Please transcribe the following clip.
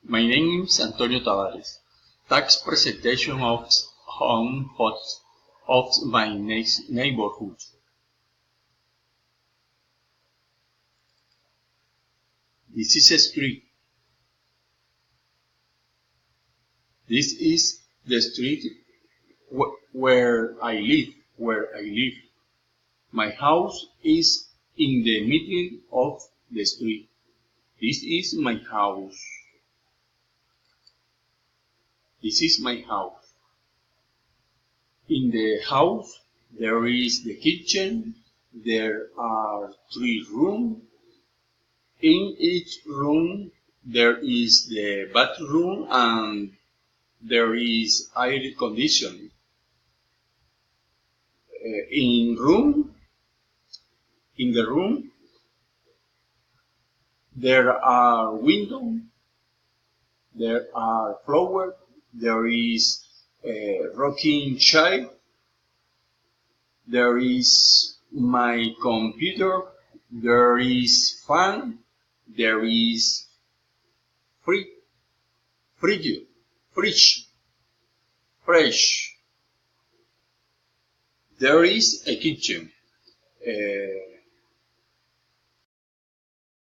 My name is Antonio Tavares. Tax presentation of home of my neighborhood. This is a street. This is the street where I live. My house is in the middle of the street. This is my house. This is my house. In the house, there is the kitchen. There are 3 rooms. In each room, there is the bathroom and there is air conditioning. In the room, there are windows, there are flowers, there is a rocking chair, there is my computer, there is fan, there is fridge, fresh. There is a kitchen.